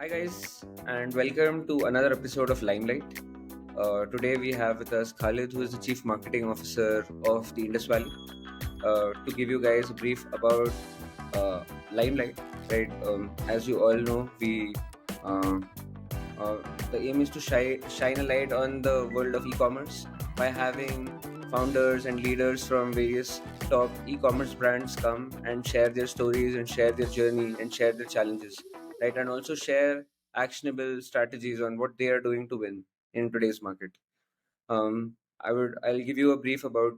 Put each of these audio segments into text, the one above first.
Hi, guys, and welcome to another episode of Limelight. Today, we have with us Khalid, who is the Chief Marketing Officer of the Indus Valley, to give you guys a brief about Limelight. Right, as you all know, uh, uh, the aim is to shine a light on the world of e-commerce by having founders and leaders from various top e-commerce brands come and share their stories and share their journey and share their challenges, right? And also share actionable strategies on what they are doing to win in today's market. I'll give you a brief about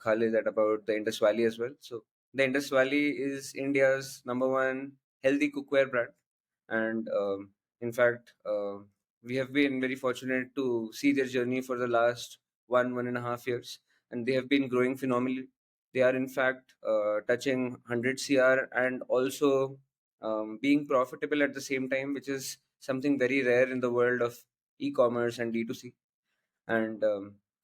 Khalid and about the Indus Valley as well. So the Indus Valley is India's number one healthy cookware brand, and in fact, we have been very fortunate to see their journey for the last 1.5 years, and they have been growing phenomenally. They are in fact touching 100 cr and also being profitable at the same time, which is something very rare in the world of e-commerce and D2C. And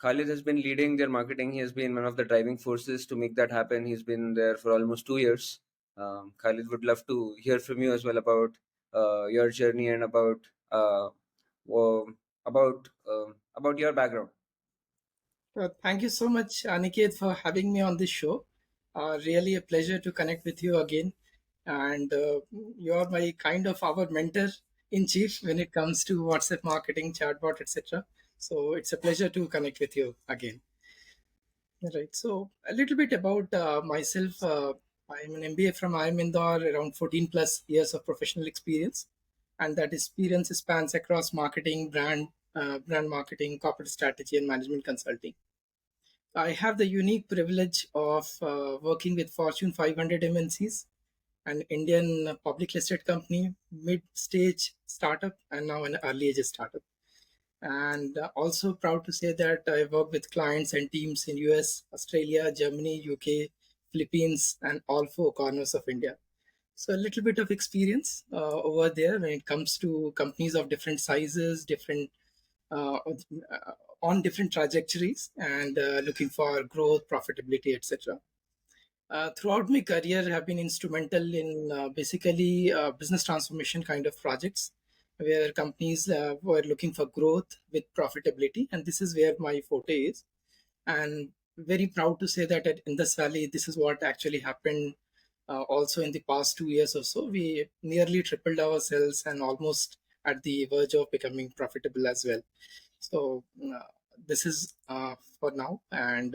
Khalid has been leading their marketing. He has been one of the driving forces to make that happen. He's been there for almost 2 years. Khalid would love to hear from you as well about your journey and wo- about your background. Thank you so much, Aniket, for having me on this show. Really a pleasure to connect with you again. And you're my kind of our mentor in chief when it comes to WhatsApp marketing, chatbot, etc. So it's a pleasure to connect with you again. Right. So a little bit about myself. I'm an MBA from IIM Indore, around 14 plus years of professional experience, and that experience spans across marketing, brand marketing, corporate strategy, and management consulting. I have the unique privilege of working with Fortune 500 MNCs, an Indian public listed company, mid stage startup, and now an early age startup. And also proud to say that I work with clients and teams in US, Australia, Germany, UK, Philippines, and all four corners of India. So a little bit of experience over there when it comes to companies of different sizes, different uh, on different trajectories, and looking for growth, profitability, etc. Throughout my career, have been instrumental in basically business transformation kind of projects where companies were looking for growth with profitability, and this is where my forte is. And very proud to say that at Indus Valley, this is what actually happened. Also, in the past 2 years or so, we nearly tripled our sales and almost at the verge of becoming profitable as well. So this is for now, and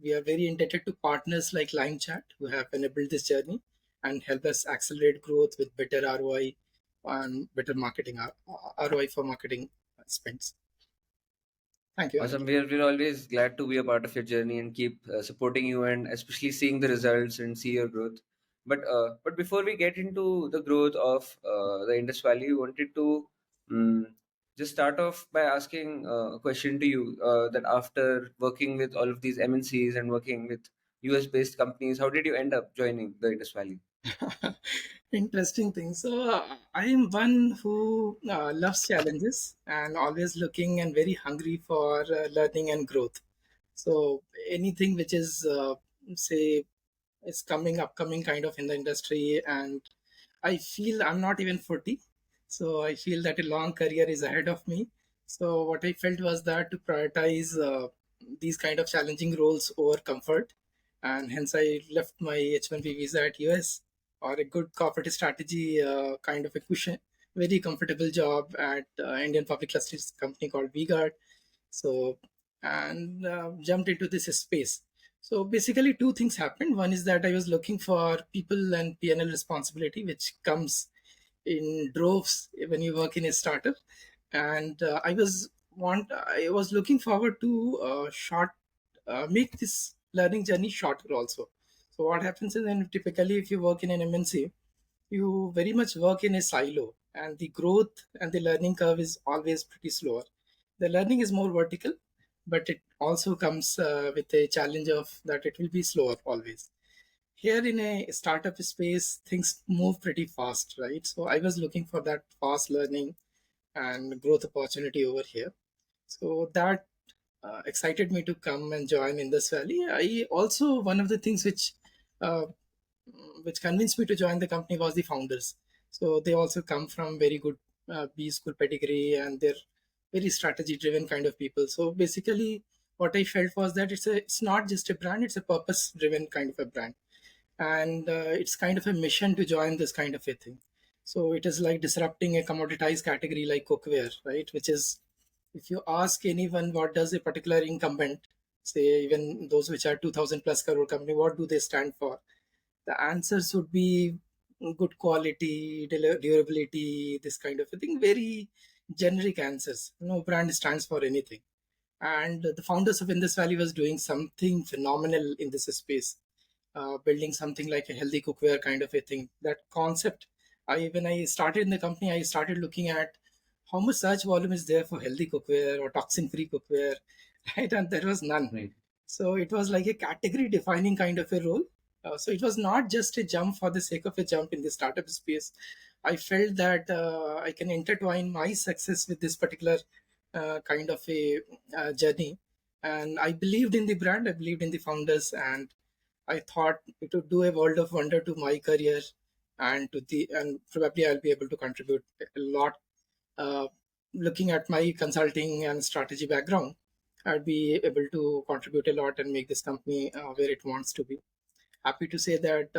we are very indebted to partners like LimeChat who have enabled this journey and help us accelerate growth with better ROI and better marketing ROI for marketing spends. Thank you, Awesome. Aniket. We're always glad to be a part of your journey and keep supporting you and especially seeing the results and see your growth. But before we get into the growth of the Indus Valley, we wanted to um, just start off by asking a question to you that after working with all of these MNCs and working with US based companies, how did you end up joining the Indus Valley? Interesting thing. So I am one who loves challenges and always looking and very hungry for learning and growth. So anything which is say is coming upcoming kind of in the industry, and I feel I'm not even 40, so I feel that a long career is ahead of me. So what I felt was that to prioritize these kind of challenging roles over comfort, and hence I left my H1B visa at US or a good corporate strategy kind of a cushion, very comfortable job at Indian public listed company called VGuard. So and jumped into this space. So basically, two things happened. One is that I was looking for people and P&L responsibility, which comes in droves when you work in a startup. And I was looking forward to make this learning journey shorter also. So what happens is, then typically if you work in an MNC, you very much work in a silo, and the growth and the learning curve is always pretty slower. The learning is more vertical, but it also comes with a challenge of that it will be slower always. Here in a startup space, things move pretty fast, right? So I was looking for that fast learning and growth opportunity over here. So that excited me to come and join Indus Valley. I also, one of the things uh, which convinced me to join the company was the founders. So they also come from very good B school pedigree, and they're very strategy driven kind of people. So basically, what I felt was that it's not just a brand; it's a purpose driven kind of a brand, and it's kind of a mission to join this kind of a thing. So it is like disrupting a commoditized category like cookware, right? Which is, if you ask anyone what does a particular incumbent, say even those which are 2000 plus crore company, what do they stand for? The answers would be good quality, durability, this kind of a thing. Very generic answers. No brand stands for anything. And the founders of Indus Valley was doing something phenomenal in this space, building something like a healthy cookware kind of a thing. That concept, I when I started in the company, I started looking at how much search volume is there for healthy cookware or toxin-free cookware, right? And there was none. Right. So it was like a category defining kind of a role. So it was not just a jump for the sake of a jump in the startup space. I felt that I can intertwine my success with this particular kind of a journey. And I believed in the brand, I believed in the founders, and I thought it would do a world of wonder to my career and to the and probably I'll be able to contribute a lot. Uh, Looking at my consulting and strategy background, I'd be able to contribute a lot and make this company where it wants to be. Happy to say that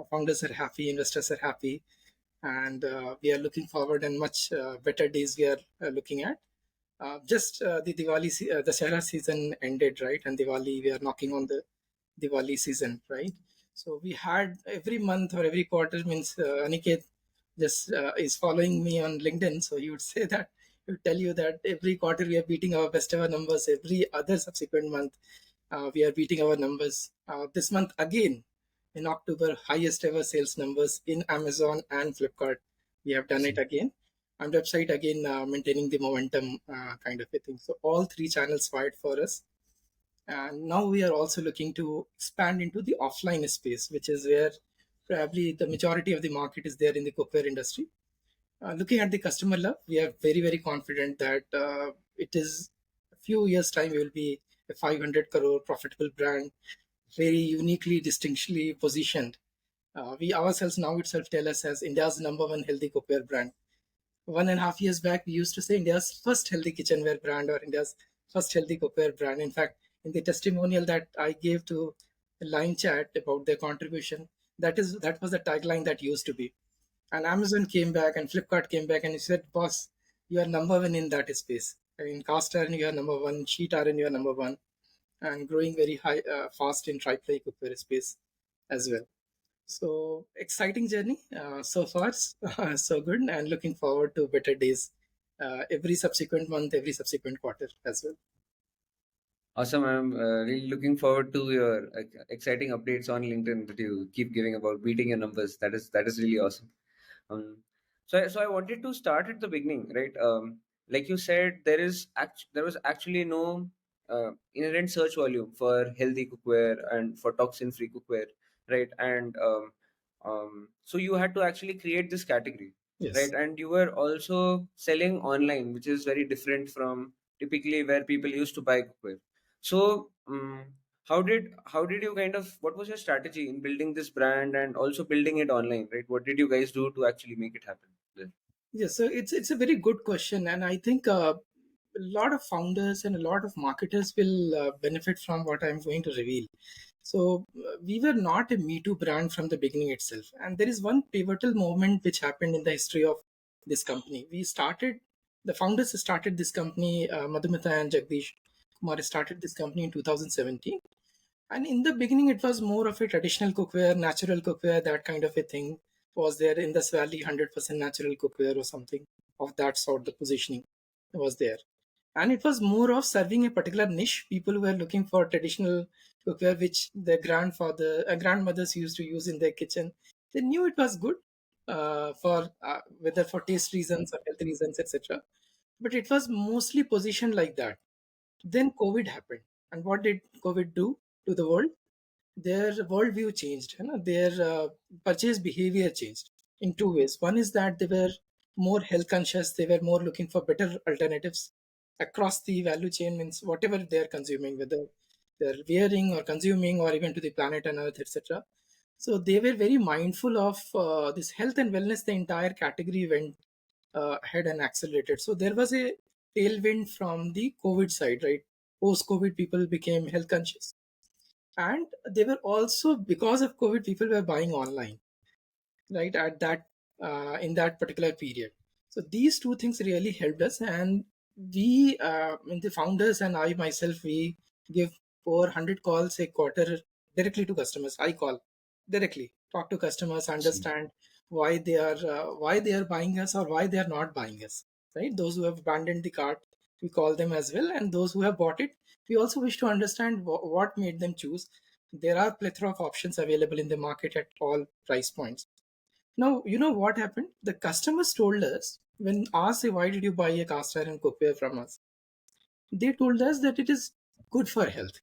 founders are happy, investors are happy, and we are looking forward and much better days we are looking at. Just the the Shara season ended, right? And Diwali, we are knocking on the Diwali season, right? So we had every month or every quarter means Aniket just is following me on LinkedIn. So he would say that he would tell you that every quarter we are beating our best ever numbers. Every other subsequent month, we are beating our numbers. This month again, in October, highest ever sales numbers in Amazon and Flipkart. We have done it Awesome. again. And website again, maintaining the momentum kind of a thing. So all three channels fired for us, and now we are also looking to expand into the offline space, which is where probably the majority of the market is there in the cookware industry. Looking at the customer love, we are very, very confident that it is a few years' time, we will be a 500 crore profitable brand, very uniquely, distinctly positioned. We ourselves now itself tell us as India's number one healthy cookware brand. 1.5 years back, we used to say India's first healthy kitchenware brand or India's first healthy cookware brand. In fact, in the testimonial that I gave to the line chat about their contribution, that was the tagline that used to be. And Amazon came back and Flipkart came back and he said, "Boss, you are number one in that space. In cast iron, you are number one. Sheet iron, you are number one, and growing very high, fast in tri-ply cookware space as well." So exciting journey so far, so good, and looking forward to better days every subsequent month, every subsequent quarter as well. Awesome. I'm really looking forward to your exciting updates on LinkedIn that you keep giving about beating your numbers. That is really awesome. Um, so I wanted to start at the beginning, right? Like you said, there was actually no inherent search volume for healthy cookware and for toxin-free cookware, right? And so you had to actually create this category, right? Yes. And you were also selling online, which is very different from typically where people used to buy cookware. So, how did you kind of what was your strategy in building this brand and also building it online, right? What did you guys do to actually make it happen there? Yes, so it's a very good question, and I think a lot of founders and a lot of marketers will benefit from what I'm going to reveal. So we were not a Me Too brand from the beginning itself, and there is one pivotal moment which happened in the history of this company. The founders started this company, Madhumita and Jagdish Kumar started this company in 2017. And in the beginning, it was more of a traditional cookware, natural cookware, that kind of a thing was there in this valley, 100% natural cookware or something of that sort. The positioning was there. And it was more of serving a particular niche. People who were looking for traditional cookware, which their grandmothers used to use in their kitchen. They knew it was good for whether for taste reasons or health reasons, etc. But it was mostly positioned like that. Then COVID happened. And what did COVID do to the world? Their worldview changed. You know, their purchase behavior changed in two ways. One is that they were more health conscious, they were more looking for better alternatives across the value chain, means whatever they're consuming, whether they're wearing or consuming or even to the planet and earth, etc. So they were very mindful of this health and wellness. The entire category went ahead and accelerated. So there was a tailwind from the COVID side, right? Post COVID, people became health conscious, and they were also, because of COVID, people were buying online, right, at that in that particular period. So these two things really helped us, and we in the founders and I myself, we give over 100 calls a quarter directly to customers. I call directly, talk to customers, See. understand why they are buying us or why they are not buying us, right? Those who have abandoned the cart, we call them as well, and those who have bought it, we also wish to understand what made them choose. There are plethora of options available in the market at all price points. Now, you know what happened? The customers told us, when asked, why did you buy a cast iron cookware from us? They told us that it is good for health.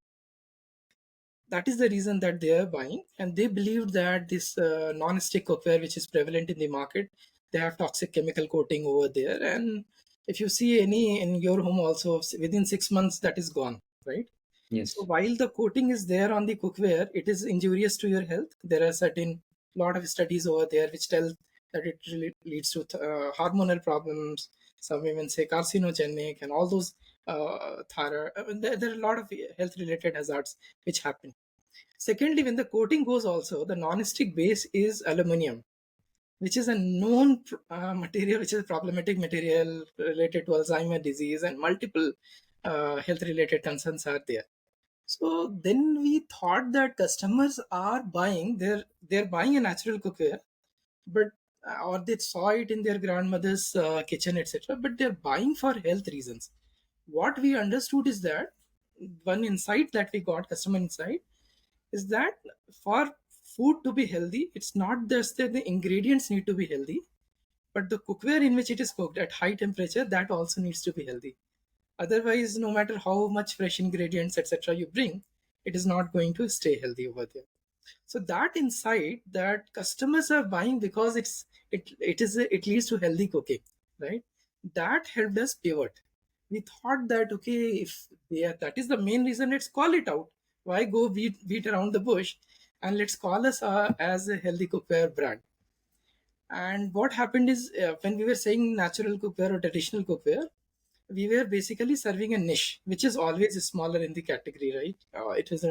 That is the reason that they are buying. And they believed that this non-stick cookware, which is prevalent in the market, they have toxic chemical coating over there. And if you see any in your home also, within 6 months, that is gone, right? So Yes. while the coating is there on the cookware, it is injurious to your health. There are certain lot of studies over there which tell that it really leads to hormonal problems. Some even say carcinogenic and all those thyroid. I mean, there are a lot of health related hazards which happen. Secondly, when the coating goes also, the non-stick base is aluminum, which is a known material, which is a problematic material related to Alzheimer disease, and multiple health related concerns are there. So then we thought that customers are buying, they're buying a natural cookware, but or they saw it in their grandmother's kitchen, etc. But they're buying for health reasons. What we understood is that one insight that we got, customer insight, is that for food to be healthy, it's not just that the ingredients need to be healthy, but the cookware in which it is cooked at high temperature, that also needs to be healthy. Otherwise, no matter how much fresh ingredients, etc., you bring, it is not going to stay healthy over there. So that insight that customers are buying because it leads to healthy cooking, right? That helped us pivot. We thought that okay, if that is the main reason, let's call it out. Why go beat around the bush, and let's call us as a healthy cookware brand. And what happened is, when we were saying natural cookware or traditional cookware, we were basically serving a niche, which is always smaller in the category, right? It is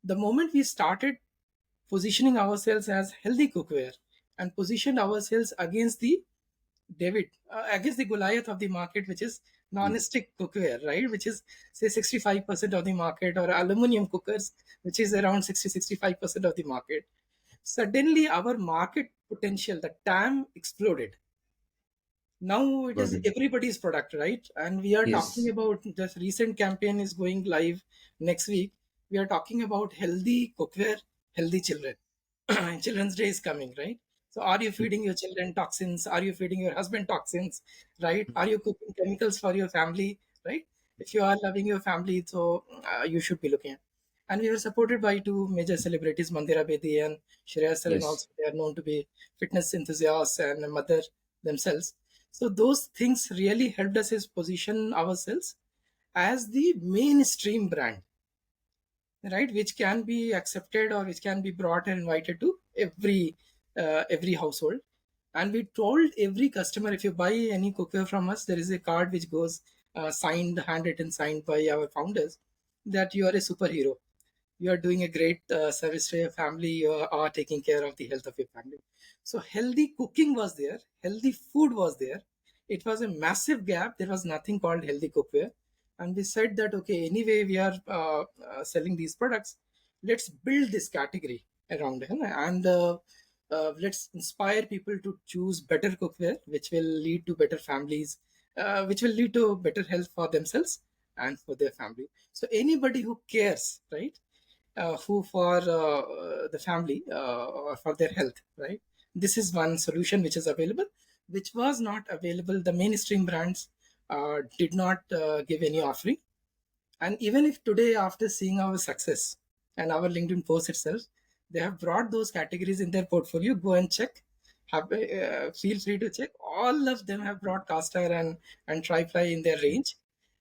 the moment we started positioning ourselves as healthy cookware and positioned ourselves against the against the Goliath of the market, which is Yes. non-stick cookware, right? Which is say 65% of the market, or aluminum cookers, which is around 65% of the market. Suddenly, our market potential, the TAM, exploded. Now it Got is it. everybody's product, right? And we are talking Yes. about, this recent campaign is going live next week. We are talking about healthy cookware, healthy children. Children's day is coming, right? So are you feeding your children toxins? Are you feeding your husband toxins, right? Are you cooking chemicals for your family, right? If you are loving your family, so you should be looking at. And we were supported by two major celebrities, Mandira Bedi and Shreya Saran. Yes. Also, they are known to be fitness enthusiasts and a mother themselves. So those things really helped us is position ourselves as the mainstream brand, right? Which can be accepted or which can be brought and invited to every household. And we told every customer, if you buy any cookware from us, there is a card which goes signed, handwritten, signed by our founders, that you are a superhero, you are doing a great service to your family, you are taking care of the health of your family. So healthy cooking was there, healthy food was there. It was a massive gap. There was nothing called healthy cookware. And we said that okay, anyway we are selling these products, let's build this category around it, and let's inspire people to choose better cookware, which will lead to better families, which will lead to better health for themselves and for their family. So anybody who cares, right, who for the family or for their health, right? This is one solution which is available, which was not available. The mainstream brands did not give any offering. And even if today, after seeing our success and our LinkedIn post itself, they have brought those categories in their portfolio, go and check. Feel free to check. All of them have brought cast iron and triply in their range,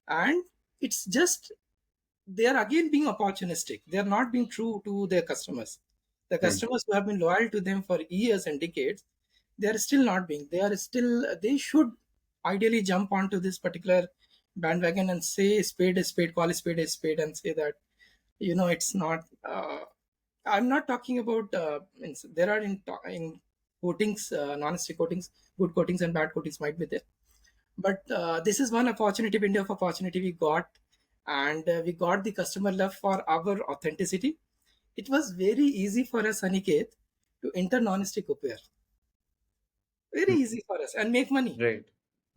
and it's just they are again being opportunistic. They are not being true to their customers. The Right. customers who have been loyal to them for years and decades, they are still not being. They are still. They should ideally jump onto this particular bandwagon and say spade is spade, call a spade is spade, and say that it's not. I'm not talking about. There are in coatings, non-stick coatings, good coatings and bad coatings might be there, but this is one opportunity, window of opportunity we got, and we got the customer love for our authenticity. It was very easy for us, Aniket, to enter non-stick cookware. Very Mm. easy for us and make money. Right.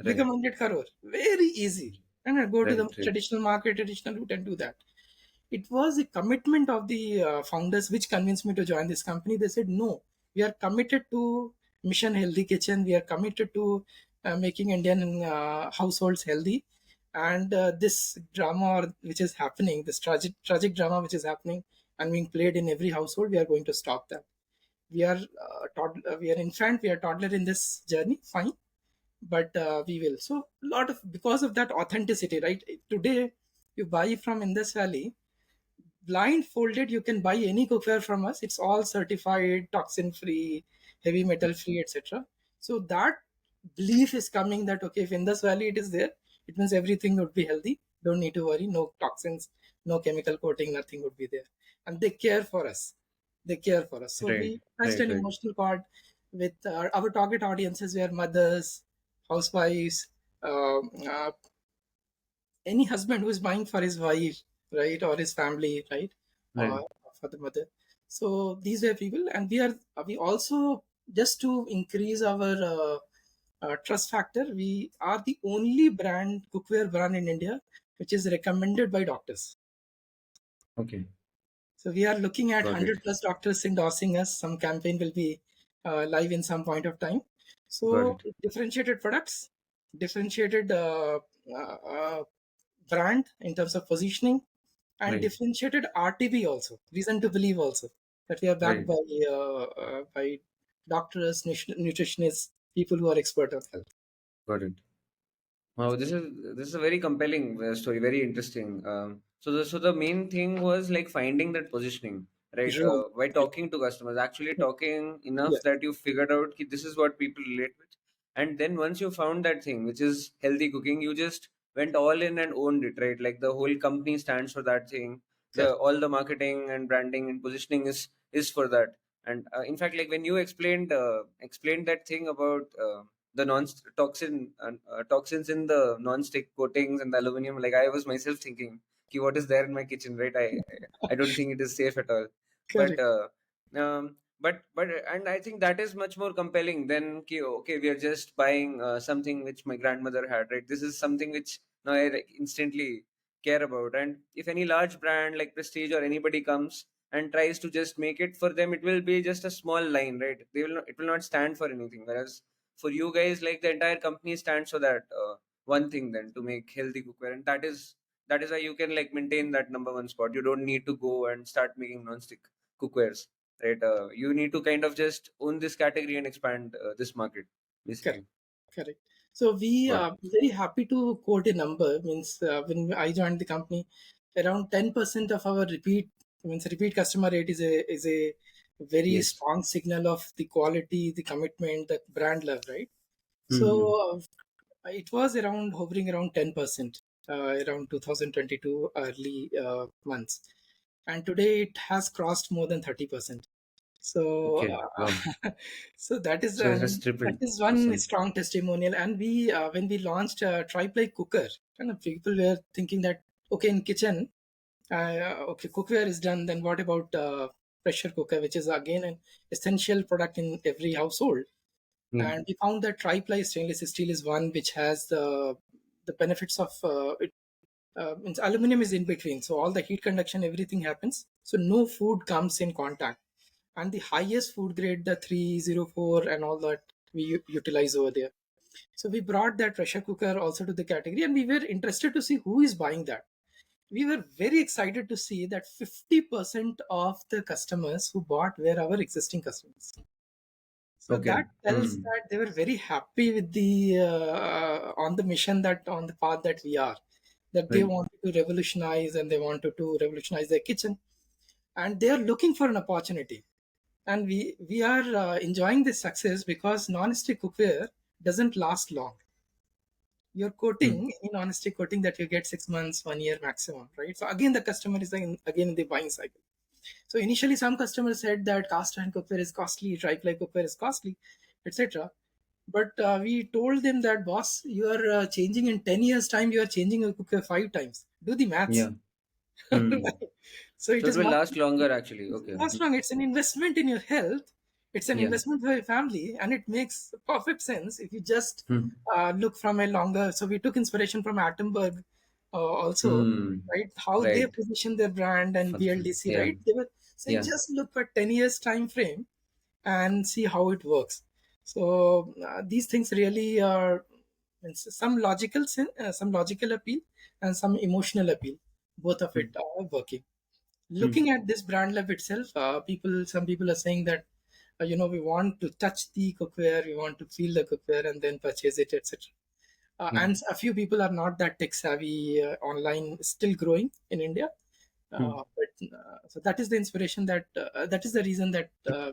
Become Right. 100 crore. Very easy. And I go to the Right. Right. traditional market, traditional route, and do that. It was a commitment of the founders which convinced me to join this company. They said, no, we are committed to mission healthy kitchen. We are committed to making Indian households healthy. And this drama which is happening, this tragic drama which is happening and being played in every household, we are going to stop that. We are we are infant, we are toddler in this journey, fine, but we will. So a lot of, because of that authenticity, right? Today, you buy from Indus Valley, blindfolded, you can buy any cookware from us. It's all certified, toxin free, heavy metal free, etc. So that belief is coming that okay, if Indus Valley it is there, it means everything would be healthy. Don't need to worry, no toxins, no chemical coating, nothing would be there. And they care for us. They care for us. So Right. we touched Right. an Right. emotional chord with our target audiences were mothers, housewives, uh, any husband who is buying for his wife, right, or his family, right, Right. or for the mother. So these were people, and we also, just to increase our trust factor, we are the only cookware brand in India which is recommended by doctors. Okay. So we are looking at Got it. 100 plus doctors endorsing us. Some campaign will be live in some point of time. Got So it. differentiated products, differentiated uh, brand in terms of positioning, and Right. differentiated RTB also. Reason to believe also that we are backed Right. by doctors, nutritionists, people who are expert on health. Got it. Wow, this is a very compelling story, very interesting. So the main thing was like finding that positioning, right? Right. By talking to customers, actually talking enough Yes. that you figured out ki this is what people relate with, and then once you found that thing, which is healthy cooking, you just went all in and owned it, right? Like the whole company stands for that thing. The Correct. all the marketing and branding and positioning is for that. And in fact, like when you explained that thing about the toxins in the non-stick coatings and the aluminum, like I was myself thinking ki what is there in my kitchen, right? I don't think it is safe at all. but Correct. uh, but and I think that is much more compelling than ki, okay, we are just buying something which my grandmother had, right? This is something which now I like, instantly care about. And if any large brand like Prestige or anybody comes and tries to just make it, for them it will be just a small line, right? They will not, it will not stand for anything. Whereas for you guys, like the entire company stands for that one thing, then to make healthy cookware. And that is why you can like maintain that number one spot. You don't need to go and start making non-stick cookwares, right? You need to kind of just own this category and expand this market, Correct. basically. Correct. So we Got are very happy to quote a number. Means when I joined the company, around 10% of our repeat customer rate is a very yes. strong signal of the quality, the commitment, the brand love, right? Mm-hmm. So it was around hovering around 10%, around 2022 early months, and today it has crossed more than 30%. So, Okay. Wow. so So it has that tripled. is one Awesome. strong testimonial. And we, when we launched Tri-ply cooker, people were thinking that okay, in kitchen, okay, cookware is done. Then what about pressure cooker, which is again an essential product in every household? Yeah. And we found that Tri-ply stainless steel is one which has the benefits of it. Means aluminum is in between, so all the heat conduction, everything happens. So no food comes in contact, and the highest food grade, the 304 and all that, we utilize over there. So we brought that pressure cooker also to the category, and we were interested to see who is buying that. We were very excited to see that 50% of the customers who bought were our existing customers. So that Okay. tells Hmm. that they were very happy with the on the mission, that on the path that we are, that they Right. wanted to revolutionize, and they wanted to revolutionize their kitchen, and they are looking for an opportunity. and we are enjoying this success because non-stick cookware doesn't last long. You're Hmm. quoting in honesty quoting that you get 6 months, 1 year maximum, right? So again, the customer is again in the buying cycle. So initially, some customers said that cast iron cookware is costly, tri-ply cookware is costly, etc. But we told them that, boss, you are changing in 10 years' time. You are changing a cookware 5 times. Do the maths. Yeah. Hmm. So it So it is will not last longer actually. Okay. last long. It's an investment in your health. It's an Yeah. investment for your family, and it makes perfect sense if you just Hmm. look from a longer. So we took inspiration from Attenberg also, Hmm. right? How they Right. position their brand and For the film. BLDC, Yeah. right? They were saying Yeah. just look for 10 years time frame and see how it works. So these things really are means some logical appeal and some emotional appeal. Both of it Hmm. are working. Hmm. Looking at this brand love itself, some people are saying that we want to touch the cookware, we want to feel the cookware, and then purchase it, etc. Hmm. And a few people are not that tech savvy. Online is still growing in India, Hmm. so that is the inspiration that is the reason that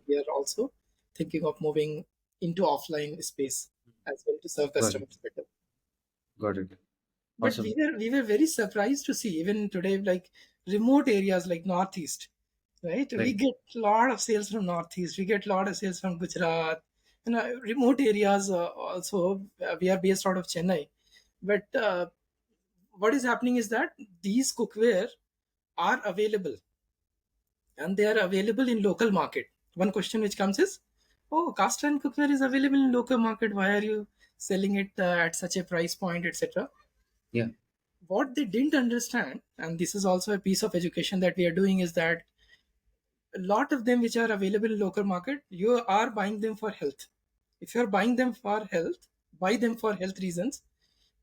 we are also thinking of moving into offline space as well to serve Got it. customers better. Got it. But we Awesome. were we were very surprised to see even today, like remote areas like northeast, right? We Right. get a lot of sales from northeast, we get a lot of sales from Gujarat, remote areas. Also, we are based out of Chennai, but what is happening is that these cookware are available, and they are available in local market. One question which comes is, oh, cast iron cookware is available in local market, why are you selling it at such a price point, etc. Yeah. What they didn't understand, and this is also a piece of education that we are doing, is that a lot of them which are available in local market, you are buying them for health. If you are buying them for health, buy them for health reasons.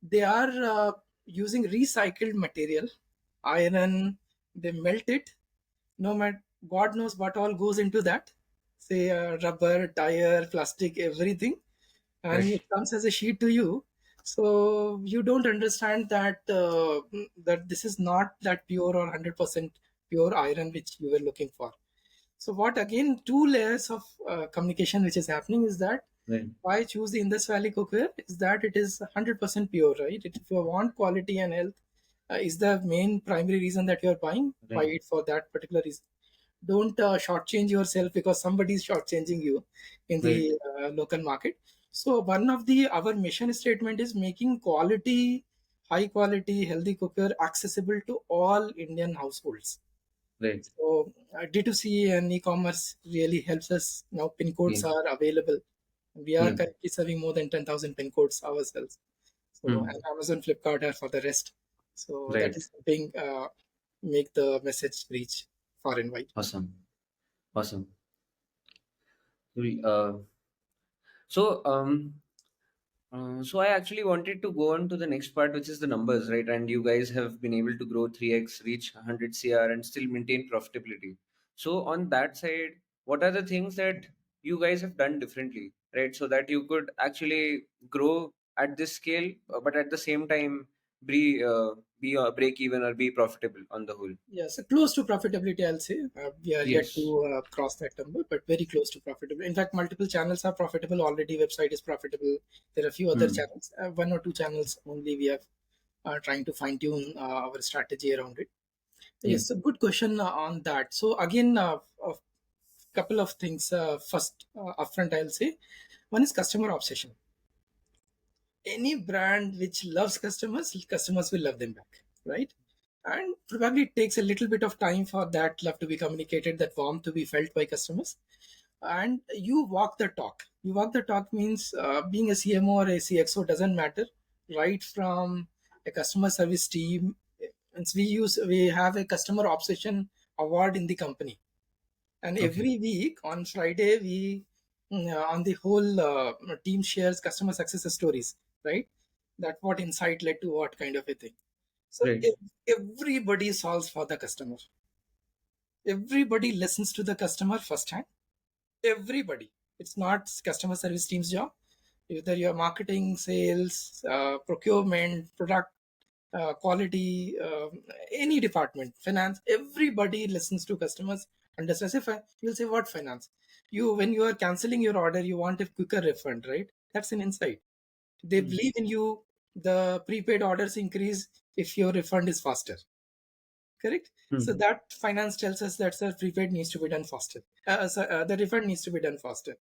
They are using recycled material, iron. They melt it. No matter, god knows what all goes into that, say rubber, tire, plastic, everything, and Right. it comes as a sheet to you. So you don't understand that this is not that pure or 100% pure iron which you were looking for. So what, again, two layers of communication which is happening is that Right. why choose the Indus Valley cookware is that it is 100% pure, right? If you want quality and health, is the main primary reason that you are buying, buy Right. it for that particular reason. Don't shortchange yourself because somebody is shortchanging you in Right. the local market. So one of the our mission statement is making quality, high quality, healthy cookware accessible to all Indian households. Right. So D2C and e-commerce really helps us. Now pin Yeah. codes are available. We are Yeah. currently serving more than 10,000 pin codes ourselves. So, Hmm. and Amazon, Flipkart are for the rest. So that Right. is helping make the message reach far and wide. Awesome. Awesome. Uh, so I actually wanted to go on to the next part, which is the numbers, right? And you guys have been able to grow 3x, reach 100 CR, and still maintain profitability. So on that side, what are the things that you guys have done differently, right? So that you could actually grow at this scale, but at the same time be break even or be profitable on the whole. Yes, close to profitability, I'll say. We are yet Yes. to cross that number, but very close to profitable. In fact, multiple channels are profitable already. Website is profitable. There are a few other Hmm. channels, one or two channels only. We have trying to fine tune our strategy around it. Yeah. Yes, a good question on that. So again, a couple of things. First, upfront, I'll say, one is customer obsession. Any brand which loves customers, customers will love them back, right? And probably it takes a little bit of time for that love to be communicated, that warmth to be felt by customers. And you walk the talk. You walk the talk means being a CMO or a CXO doesn't matter. Right from a customer service team, means we have a customer obsession award in the company, and Okay. every week on Friday we on the whole team shares customer success stories, right? That what insight led to what kind of a thing. So Right. everybody solves for the customer. Everybody listens to the customer firsthand. Everybody. It's not customer service team's job. Either your marketing, sales, procurement, product, quality, any department, finance, everybody listens to customers. Understands. If you'll say what finance? You, when you are canceling your order, you want a quicker refund, right? That's an insight. They Hmm. believe in you. The prepaid orders increase if your refund is faster. Correct. So Hmm. that finance tells us that the prepaid needs to be done faster. The refund needs to be done faster.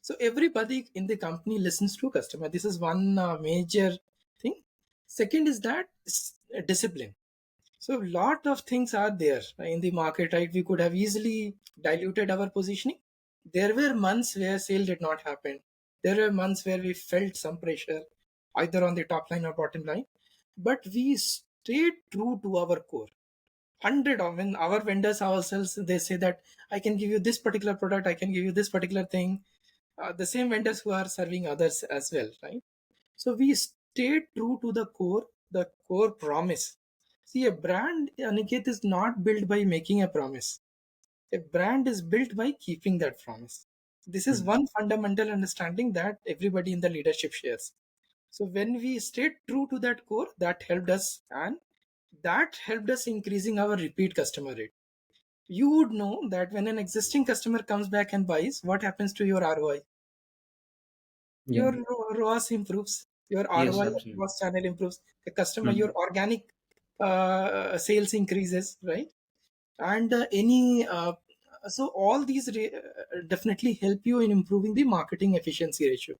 So everybody in the company listens to customer. This is one major thing. Second is that discipline. So a lot of things are there in the market, right? We could have easily diluted our positioning. There were months where sale did not happen. There were months where we felt some pressure, either on the top line or bottom line. But we stayed true to our core. Hundred of when our vendors ourselves, they say that I can give you this particular product, I can give you this particular thing. The same vendors who are serving others as well, right? So we stayed true to the core promise. See, a brand, Aniket, is not built by making a promise. A brand is built by keeping that promise. This is Hmm. one fundamental understanding that everybody in the leadership shares. So when we stayed true to that core, that helped us, and that helped us increasing our repeat customer rate. You would know that when an existing customer comes back and buys, what happens to your ROI? Yeah. Your ROAS improves, your Yes, ROI absolutely. across channel improves, the customer, Hmm. your organic sales increases, right? And any so all these definitely help you in improving the marketing efficiency ratio,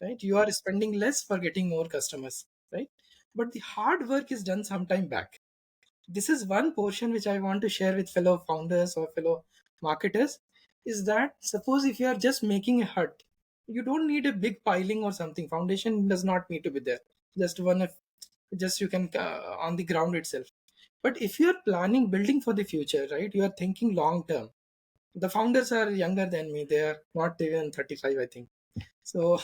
right? You are spending less for getting more customers, right? But the hard work is done sometime back. This is one portion which I want to share with fellow founders or fellow marketers, is that suppose if you are just making a hut, you don't need a big piling or something. Foundation does not need to be there. Just one, just you can on the ground itself. But if you are planning building for the future, right? You are thinking long term. The founders are younger than me. They are not even 35, I think. So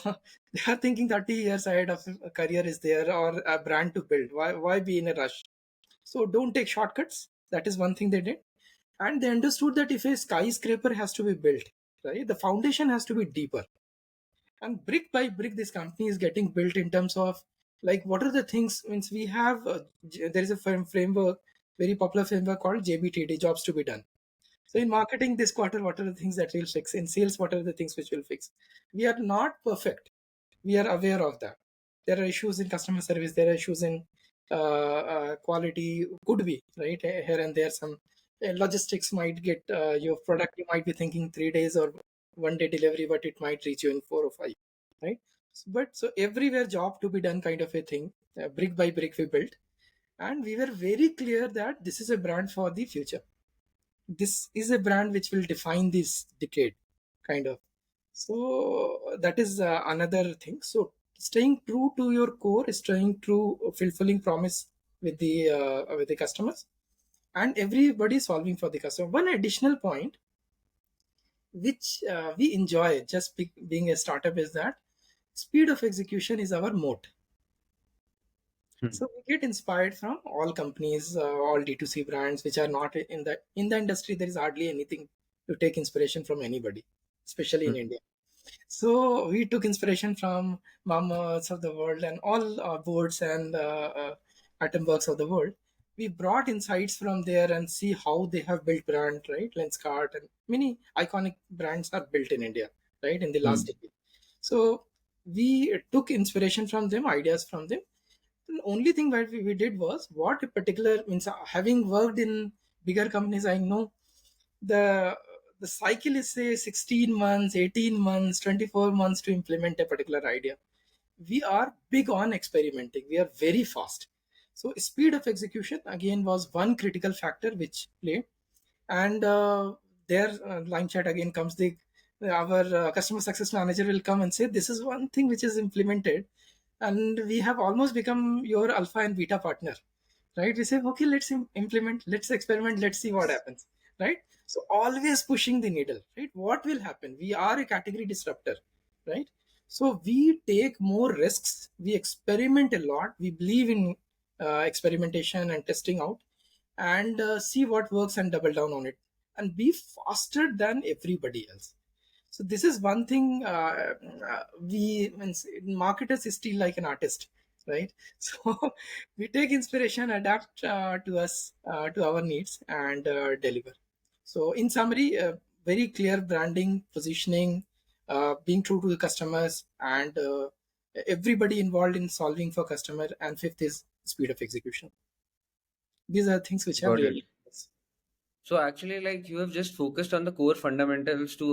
they are thinking 30 years ahead of a career is there or a brand to build. Why be in a rush? So don't take shortcuts. That is one thing they did. And they understood that if a skyscraper has to be built, right, the foundation has to be deeper. And brick by brick, this company is getting built in terms of like what are the things. Means we have there is a framework, very popular framework called JBTD, jobs to be done. So in marketing this quarter, what are the things that we'll fix? In sales, what are the things which will fix? We are not perfect. We are aware of that. There are issues in customer service. There are issues in quality. Could be right here and there. Some logistics might get your product. You might be thinking 3 days or 1 day delivery, but it might reach you in 4 or 5. Right. But so everywhere job to be done kind of a thing. Brick by brick we built, and we were very clear that this is a brand for the future. This is a brand which will define this decade, kind of. So that is another thing. So staying true to your core, staying true, fulfilling promise with the customers, and everybody solving for the customer. One additional point which we enjoy just being a startup is that speed of execution is our moat. Hmm. So we get inspired from all companies, all D2C brands, which are not in the industry. There is hardly anything to take inspiration from anybody, especially in Hmm. India. So we took inspiration from Mamas of the world and all boards and atom works of the world. We brought insights from there and see how they have built brand, right? Lenskart and many iconic brands are built in India, right? In the last Hmm. decade. So we took inspiration from them, ideas from them. The only thing that we did was what a particular means having worked in bigger companies, I know the the cycle is say 16 months, 18 months, 24 months to implement a particular idea. We are big on experimenting. We are very fast. So speed of execution again was one critical factor which played. And there line chat again comes the our customer success manager will come and say this is one thing which is implemented, and we have almost become your alpha and beta partner, right? We say okay, let's implement, let's experiment, let's see what happens, right? So always pushing the needle, right? What will happen? We are a category disruptor, right? So we take more risks, we experiment a lot, we believe in experimentation and testing out, and see what works and double down on it and be faster than everybody else. So this is one thing we means marketers is still like an artist, right? So we take inspiration, adapt to us to our needs and deliver. So in summary, very clear branding, positioning, being true to the customers, and everybody involved in solving for customer. And fifth is speed of execution. These are things which have Got it. really. So actually, like you have just focused on the core fundamentals to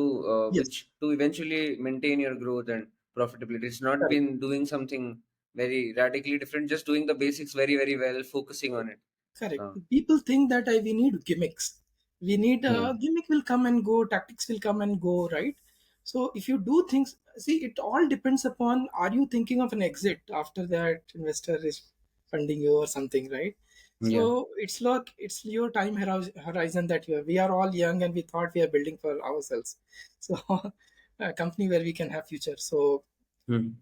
Yes, which to eventually maintain your growth and profitability. It's not correct. been doing something very radically different, just doing the basics very, very well, focusing on it. Correct. Uh, People think that we need gimmicks. We need hmm. gimmick will come and go, tactics will come and go, right? So if you do things, see, it all depends upon, are you thinking of an exit after that investor is funding you or something, right? Yeah. So it's like it's your time horizon that you have. We are all young and we thought we are building for ourselves. So a company where we can have future. So Hmm.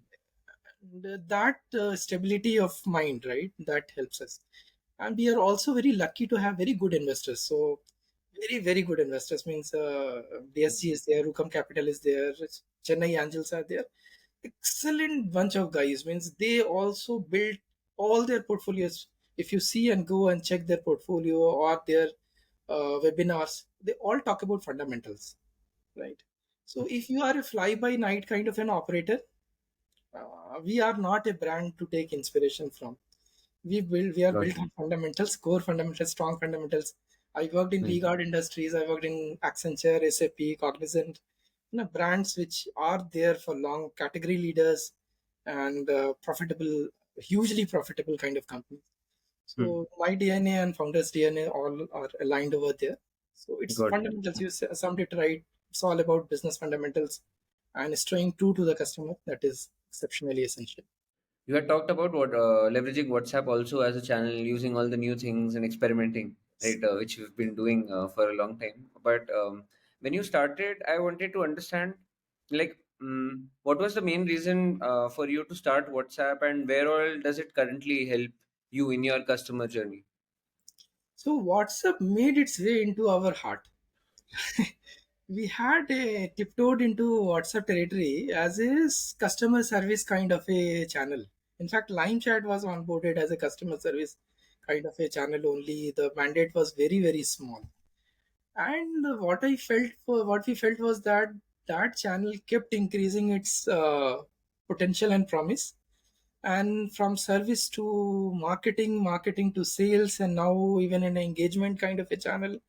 that stability of mind, right, that helps us. And we are also very lucky to have very good investors. So very, very good investors means BSG is there, Rukam Capital is there, Chennai Angels are there. Excellent bunch of guys means they also built all their portfolios. If you see and go and check their portfolio or their webinars, they all talk about fundamentals, right? So if you are a fly by night kind of an operator, we are not a brand to take inspiration from. We are Got built it. on fundamentals, core fundamentals, strong fundamentals. I worked in Hmm. V-Guard Industries, I worked in Accenture, SAP, Cognizant, brands which are there for long, category leaders, and profitable, hugely profitable kind of companies. So Hmm. my DNA and founders DNA all are aligned over there. So it's Got it. fundamentals, you summed it right. It's all about business fundamentals and staying true to the customer. That is exceptionally essential. You had talked about what leveraging WhatsApp also as a channel, using all the new things and experimenting, right? Which you've been doing for a long time. But when you started, I wanted to understand, like, what was the main reason for you to start WhatsApp, and where all does it currently help you in your customer journey? So WhatsApp made its way into our heart. We had tiptoed into WhatsApp territory as a customer service kind of a channel. In fact, Line Chat was onboarded as a customer service kind of a channel only. The mandate was very, very small. And what we felt was that that channel kept increasing its potential and promise, and from service to marketing to sales, and now even an engagement kind of a channel,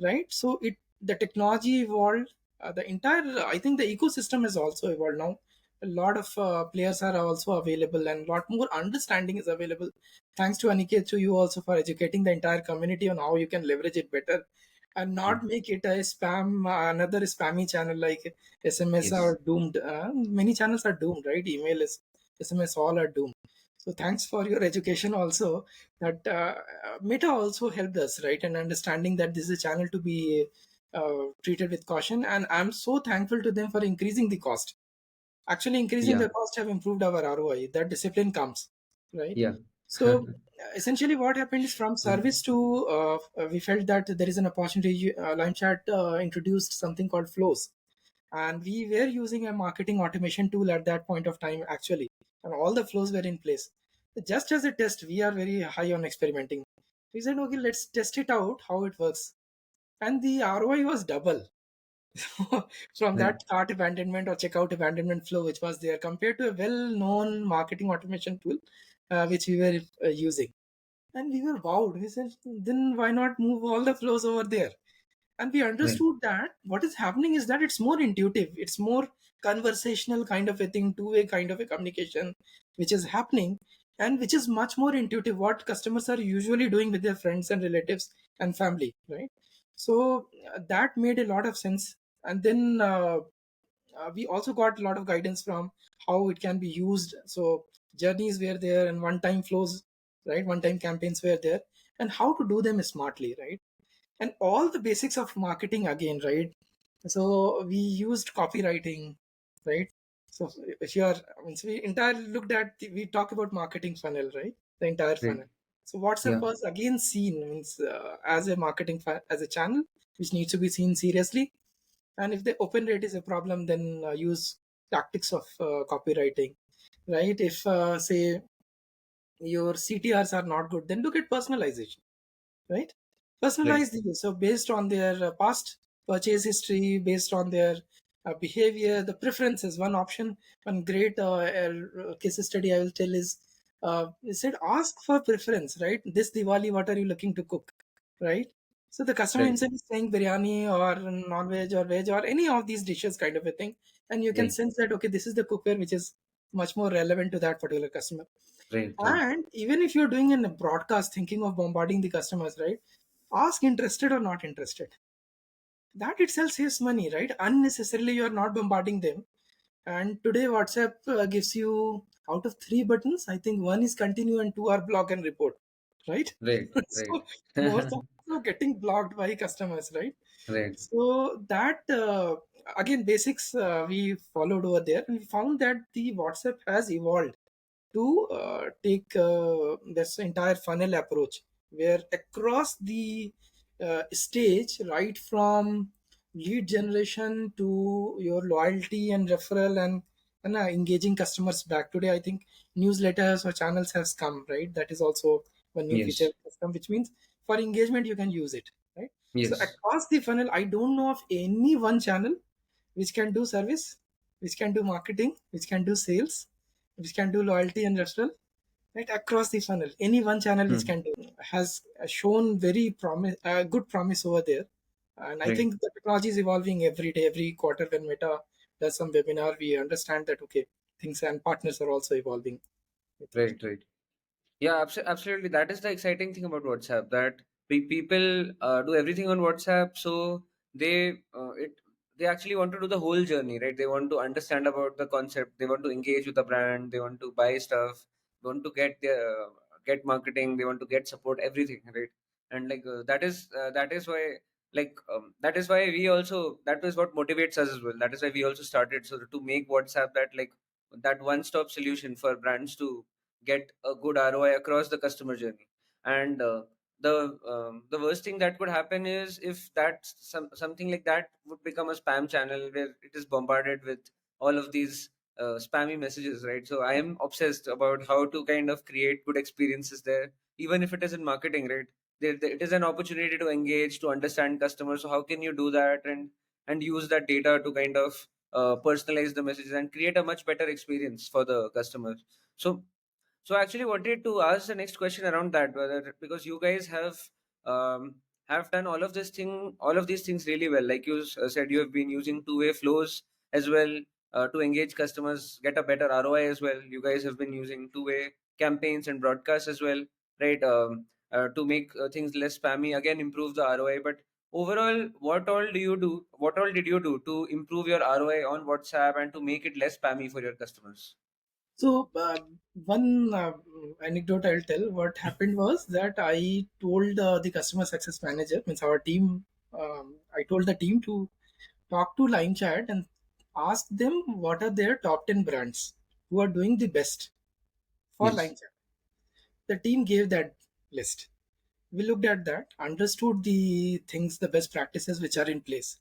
right? So it the technology evolved, the entire, I think the ecosystem has also evolved now. A lot of players are also available and a lot more understanding is available. Thanks to Aniket, to you also, for educating the entire community on how you can leverage it better and Hmm. not make it a spam, another spammy channel like SMS are Yes. doomed. Many channels are doomed, right? Email is, SMS, all are doomed. So thanks for your education also. That Meta also helped us, right, and understanding that this is a channel to be treated with caution. And I'm so thankful to them for increasing the cost. Actually, increasing Yeah. the cost have improved our ROI. That discipline comes, right? Yeah. So essentially, what happened is from Hmm. service to we felt that there is an opportunity. LimeChat introduced something called flows, and we were using a marketing automation tool at that point of time actually, and all the flows were in place. Just as a test, we are very high on experimenting. We said, okay, let's test it out how it works, and the ROI was double. From Right. that cart abandonment or checkout abandonment flow which was there, compared to a well-known marketing automation tool which we were using. And we were wowed. We said, then why not move all the flows over there? And we Right. understood that what is happening is that it's more intuitive, it's more conversational kind of a thing, two-way kind of a communication which is happening, and which is much more intuitive, what customers are usually doing with their friends and relatives and family, right? So that made a lot of sense. And then we also got a lot of guidance from how it can be used. So journeys were there and one-time flows, right, one-time campaigns were there, and how to do them smartly, right? And all the basics of marketing again, right? So we used copywriting, right? So if you are, I mean, so we entirely looked at we talk about marketing funnel, right? The entire Right. funnel. So WhatsApp Yeah. was again seen, means as a as a channel which needs to be seen seriously. And if the open rate is a problem, then use tactics of copywriting, right? If say your CTRs are not good, then look at personalization, right? Right. Personalize these. So based on their past purchase history, based on their behavior, the preferences. One option, one great case study I will tell is, he said, ask for preference, right? This Diwali, what are you looking to cook, right? So the customer Right. himself is saying biryani or non-veg or veg or any of these dishes, kind of a thing, and you can Right. sense that okay, this is the cookware which is much more relevant to that particular customer. Right. Right. And even if you're doing a broadcast, thinking of bombarding the customers, right? Ask interested or not interested. That itself saves money, right? Unnecessarily, you are not bombarding them. And today, WhatsApp gives you, out of three buttons, I think one is continue and two are block and report, right? Right. Right. So most of us are getting blocked by customers, right? Right. So that again, basics we followed over there, and we found that the WhatsApp has evolved to take this entire funnel approach, where across the stage, right from lead generation to your loyalty and referral and engaging customers back. Today, I think newsletters or channels has come, right? That is also one new feature Yes. has come, which means for engagement you can use it, right? So Yes. across the funnel, I don't know of any one channel which can do service, which can do marketing, which can do sales, which can do loyalty and referral, right? Across the funnel, any one channel which Hmm. can do has shown very promise, good promise over there. And I Right. think the technology is evolving every day, every quarter. When Meta does some webinar, we understand that okay, things and partners are also evolving with it. Right. Right. Yeah, absolutely. That is the exciting thing about WhatsApp, that people do everything on WhatsApp. So they actually want to do the whole journey, right? They want to understand about the concept. They want to engage with the brand. They want to buy stuff. They want to get marketing. They want to get support. Everything, right? And like that is why that is why we also, that is what motivates us as well. That is why we also started, so to make WhatsApp that one stop solution for brands to get a good ROI across the customer journey. And the worst thing that could happen is if something like that would become a spam channel where it is bombarded with all of these spammy messages, right? So I am obsessed about how to kind of create good experiences there, even if it is in marketing, right? It is an opportunity to engage, to understand customers. So how can you do that, and use that data to kind of personalize the messages and create a much better experience for the customers. So I actually wanted to ask the next question around that, whether, because you guys have done all of these things really well. Like you said, you have been using two-way flows as well to engage customers, get a better ROI as well. You guys have been using two-way campaigns and broadcasts as well, right? To make things less spammy, again improve the ROI. But overall, what all do you do? What all did you do to improve your ROI on WhatsApp and to make it less spammy for your customers? So one anecdote I'll tell. What happened was that I told the customer success manager, means our team. I told the team to talk to Line Chat and ask them what are their top 10 brands who are doing the best for Yes. Line Chat. The team gave that list. We looked at that, understood the things, the best practices which are in place.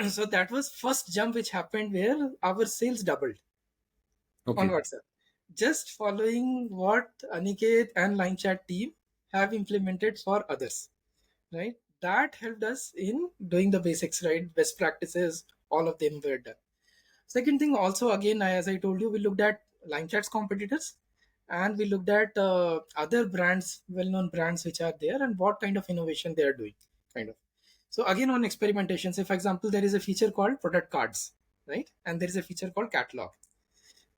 So that was first jump which happened, where our sales doubled on Okay. WhatsApp. Just following what Aniket and Line Chat team have implemented for others, right? That helped us in doing the basics, right? Best practices, all of them were done. Second thing, also, again, as I told you, we looked at Line Chat's competitors, and we looked at other brands, well-known brands which are there, and what kind of innovation they are doing, kind of. So again, on experimentation, say for example, there is a feature called product cards, right? And there is a feature called catalog.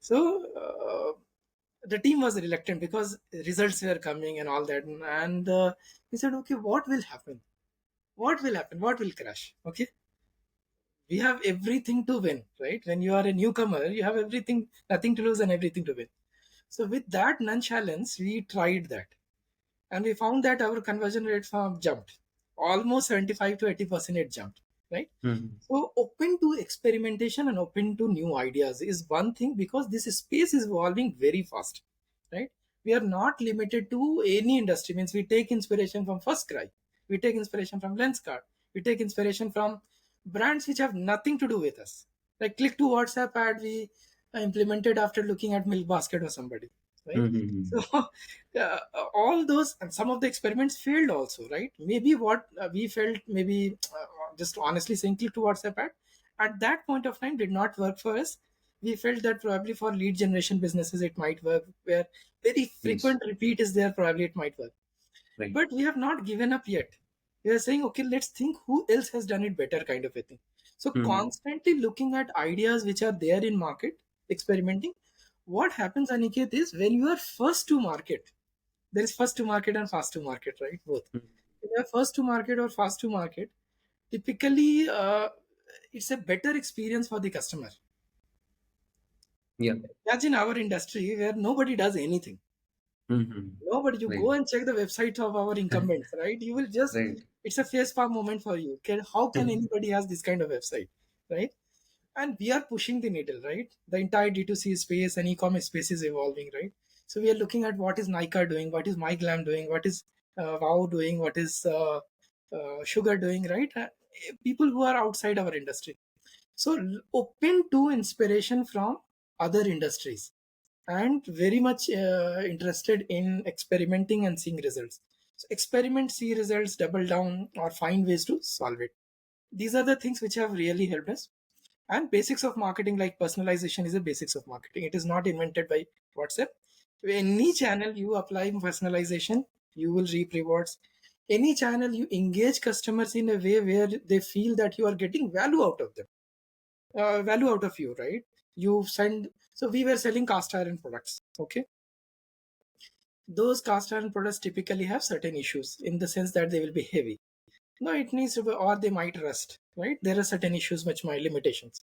So the team was reluctant because results were coming and all that, and we said, okay, what will happen? What will happen? What will crash? Okay, we have everything to win, right? When you are a newcomer, you have everything, nothing to lose and everything to win. So with that nonchalance, we tried that, and we found that our conversion rate from jumped almost 75 to 80%. It jumped, right? Mhm. So open to experimentation and open to new ideas is one thing, because this space is evolving very fast, right? We are not limited to any industry. Means we take inspiration from First Cry, we take inspiration from Lenskart, we take inspiration from brands which have nothing to do with us. Like click to WhatsApp ad, we implemented after looking at Milk Basket or somebody, right? So Mhm. all those, and some of the experiments failed also, right? Maybe what we felt, maybe just honestly saying, click to WhatsApp ad. At that point of time, did not work for us. We felt that probably for lead generation businesses it might work, where very Yes. frequent repeat is there, probably it might work. Right. But we have not given up yet. We are saying, okay, let's think who else has done it better, kind of a thing. So Mm-hmm. constantly looking at ideas which are there in market, experimenting. What happens, Aniket, is when you are first to market, there is first to market and fast to market, right? Both. When you are first to market or fast to market, typically it's a better experience for the customer. Yeah. Imagine our industry where nobody does anything. Mm-hmm. Nobody, you Right. go and check the websites of our incumbents, right? You will just, Right. it's a face palm moment for you. How can anybody has this kind of website, right? And we are pushing the needle, right? The entire D2C space and e-commerce space is evolving, right? So we are looking at what is Nika doing, what is MyGlam doing, what is Wow doing, what is Sugar doing, right? People who are outside our industry. So open to inspiration from other industries and very much interested in experimenting and seeing results. So experiment, see results, double down, or find ways to solve it. These are the things which have really helped us. And basics of marketing, like personalization, is the basics of marketing. It is not invented by WhatsApp. Any channel you apply personalization, you will reap rewards. Any channel you engage customers in a way where they feel that you are getting value out of them, value out of you, right? You send. So we were selling cast iron products. Okay, those cast iron products typically have certain issues in the sense that they will be heavy. No, it needs to be, or they might rust. Right? There are certain issues which my limitations.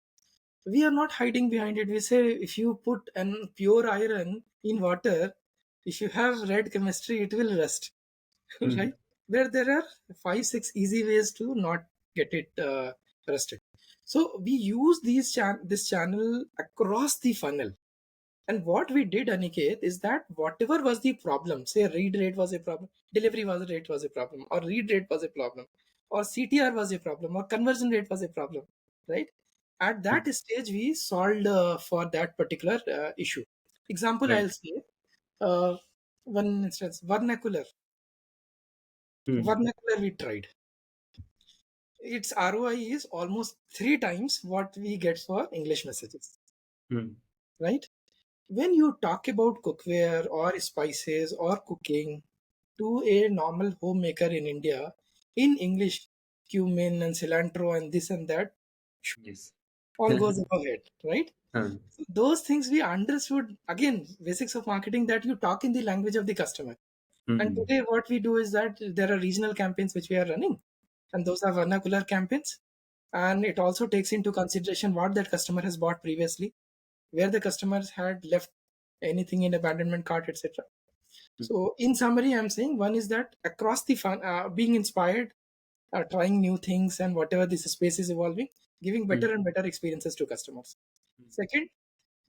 We are not hiding behind it. We say if you put an pure iron in water, if you have red chemistry, it will rust. Mm-hmm. Right? Where there are 5, 6 easy ways to not get it rusted. So we use this channel across the funnel. And what we did, Aniket, is that whatever was the problem, say read rate was a problem, delivery was rate was a problem, or read rate was a problem, or CTR was a problem, or conversion rate was a problem, right? At that stage, we solved for that particular issue. Example, Right. I'll say uh, one instance, vernacular. Mm-hmm. Vernacular we tried. Its ROI is almost 3 times what we get for English messages, right? When you talk about cookware or spices or cooking to a normal homemaker in India, in English, cumin and cilantro and this and that Yes. all goes above it, right? Huh. So those things we understood, again, basics of marketing, that you talk in the language of the customer. And Mm-hmm. today, what we do is that there are regional campaigns which we are running, and those are vernacular campaigns. And it also takes into consideration what that customer has bought previously, where the customers had left anything in abandonment cart, etc. So, in summary, I'm saying one is that across the fun, being inspired, trying new things, and whatever this space is evolving, giving better and better experiences to customers. Second,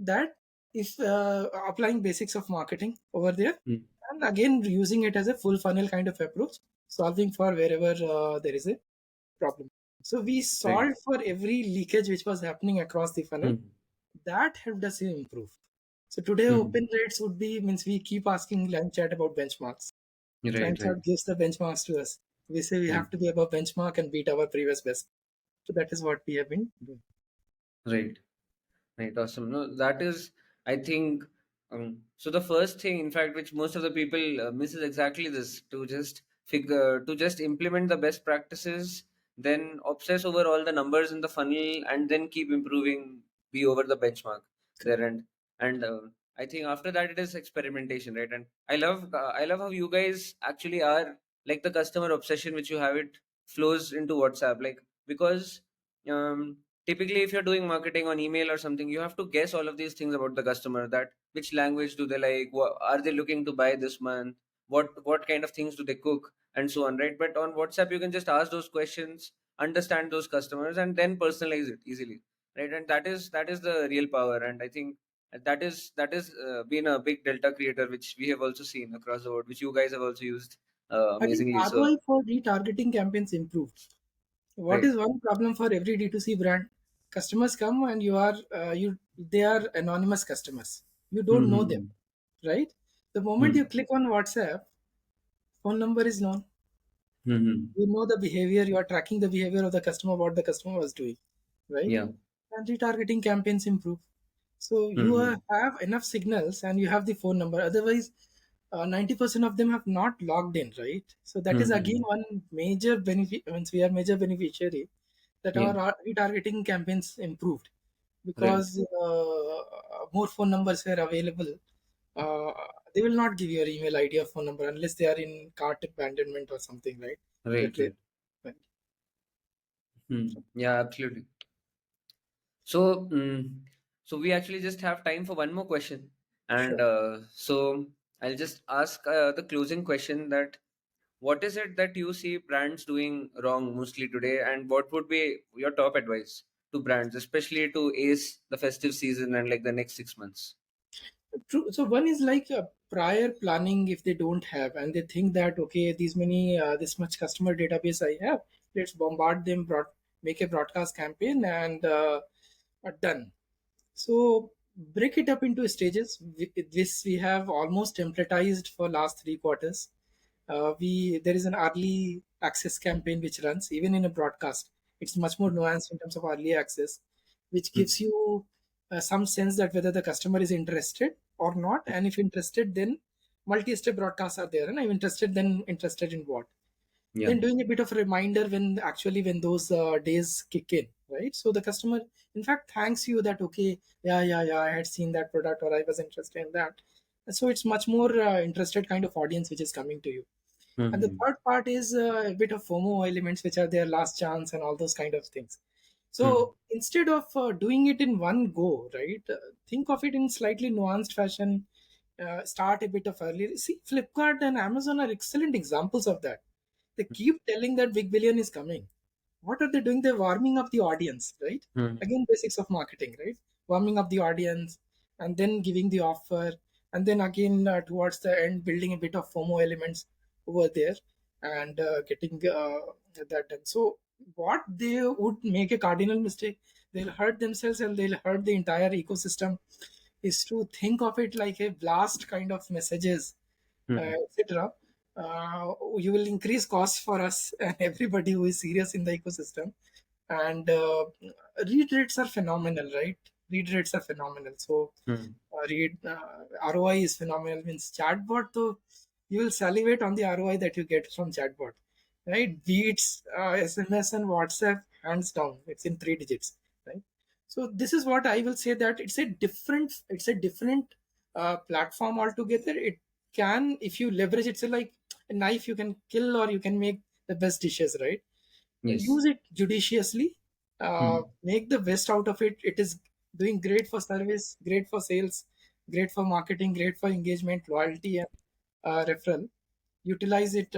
that if applying basics of marketing over there, Mm-hmm. and again using it as a full funnel kind of approach, solving for wherever there is a problem. So we Right. solved for every leakage which was happening across the funnel. Mm-hmm. That helped us improve. So today Mm-hmm. open rates would be, means we keep asking Line Chat about benchmarks. Line Right. Right. Chat gives the benchmarks to us. We say we Right. have to be above benchmark and beat our previous best. So that is what we have been doing. Right. Right, awesome. No, that is, I think, so the first thing, in fact, which most of the people miss is exactly this: to just implement the best practices, then obsess over all the numbers in the funnel, and then keep improving, be over the benchmark there. And I think after that it is experimentation, right? And I love how you guys actually are like the customer obsession which you have, it flows into WhatsApp, like because. Typically if you're doing marketing on email or something, you have to guess all of these things about the customer, that which language do they like, what are they looking to buy this month, what kind of things do they cook, and so on, right? But on WhatsApp you can just ask those questions, understand those customers, and then personalize it easily, right? And that is the real power. And I think that is been a big delta creator, which we have also seen across the board, which you guys have also used I think amazingly. So ROI for retargeting campaigns improved. What right. is one problem for every D2C brand? Customers come and you are they are anonymous customers. You don't know them, Mm-hmm. right? The moment you Hmm. click on WhatsApp, phone number is known, Mm-hmm. You know the behavior, you are tracking the behavior of the customer, what the customer was doing, right? Yeah. And retargeting campaigns improve. So you Mm-hmm. have enough signals and you have the phone number. Otherwise, 90% of them have not logged in, right? So that is again Mm-hmm. one major benefit. Once we are major beneficiary, that Yeah. our retargeting campaigns improved Right. because more phone numbers were available. Uh, they will not give your email ID or phone number unless they are in cart abandonment or something, right? Right. That way. Right. Yeah, absolutely. So, so we actually just have time for one more question, and Sure. so I'll just ask the closing question that what is it that you see brands doing wrong mostly today, and what would be your top advice to brands, especially to ace the festive season and like the next 6 months? True. So one is like prior planning if they don't have and they think that okay these many this much customer database I have, let's bombard them, make a broadcast campaign and done. So break it up into stages. This we have almost templatized for last 3 quarters. We There is an early access campaign which runs even in a broadcast. It's much more nuanced in terms of early access, which Hmm. gives you some sense that whether the customer is interested or not, and if interested, then multi-step broadcasts are there, and I'm interested, then interested in what, Yeah. then doing a bit of a reminder when those days kick in, right? So the customer in fact thanks you that okay, yeah, I had seen that product or I was interested in that. And so it's much more interested kind of audience which is coming to you. And the Hmm. third part is a bit of FOMO elements, which are their last chance and all those kind of things. Hmm. So instead of doing it in one go, right, think of it in slightly nuanced fashion. Start a bit of earlier. See, Flipkart and Amazon are excellent examples of that. They keep telling that big billion is coming. What are they doing? They're warming up the audience, right? Hmm. Again, basics of marketing, right? Warming up the audience and then giving the offer, and then again towards the end, building a bit of FOMO elements over there and getting that done. So, what they would make a cardinal mistake, they'll hurt themselves and they'll hurt the entire ecosystem, is to think of it like a blast kind of messages, Hmm. etc. You will increase costs for us and everybody who is serious in the ecosystem. And read rates are phenomenal, right? Read rates are phenomenal. So Hmm. read ROI is phenomenal. Means chatbot, though, you will salivate on the ROI that you get from chatbot, right? Beats SMS and WhatsApp hands down. It's in 3 digits, right? So this is what I will say, that it's a different platform altogether. It can, if you leverage, it's like a knife, you can kill or you can make the best dishes, right? Yes. Use it judiciously, Hmm. make the best out of it. It is doing great for service, great for sales, great for marketing, great for engagement, loyalty, and referral. Utilize it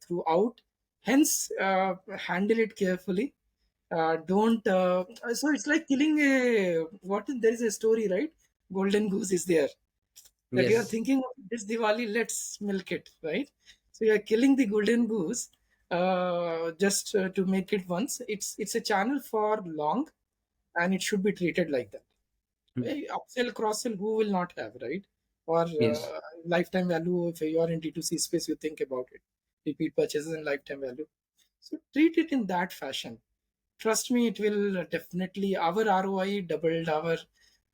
throughout. Hence, handle it carefully. Don't. So it's like killing a what? There is a story, right? Golden goose is there, that you are Yes. thinking of this Diwali, let's milk it, right? So you are killing the golden goose just to make it once. It's a channel for long, and it should be treated like that. Hmm. Upsell, cross sell, who will not have, right? Or Yes. lifetime value. If you are in D2C space, you think about it. Repeat purchases and lifetime value. So treat it in that fashion. Trust me, it will definitely, our ROI doubled, our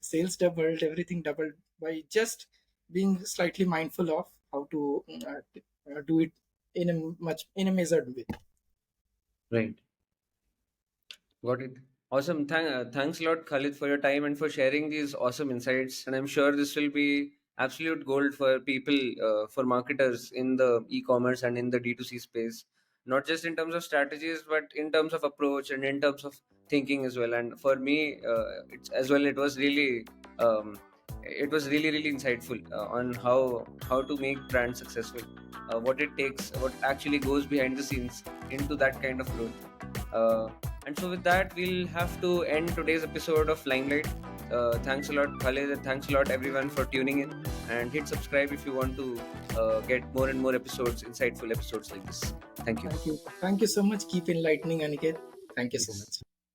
sales doubled, everything doubled by just being slightly mindful of how to do it in a measured way. Right. Got it. Awesome. Thanks a lot, Khalid, for your time and for sharing these awesome insights. And I'm sure this will be absolute gold for people, for marketers in the e-commerce and in the D2C space, not just in terms of strategies, but in terms of approach and in terms of thinking as well. And for me, it's as well, um, it was really, really insightful on how to make brands successful, what it takes, what actually goes behind the scenes into that kind of growth. Uh, and so, with that, we'll have to end today's episode of Limelight. Thanks a lot, Khalid, and thanks a lot, everyone, for tuning in. And hit subscribe if you want to get more and more episodes, insightful episodes like this. Thank you. Thank you. Thank you so much. Keep enlightening, Aniket. Thank you so Yes. much.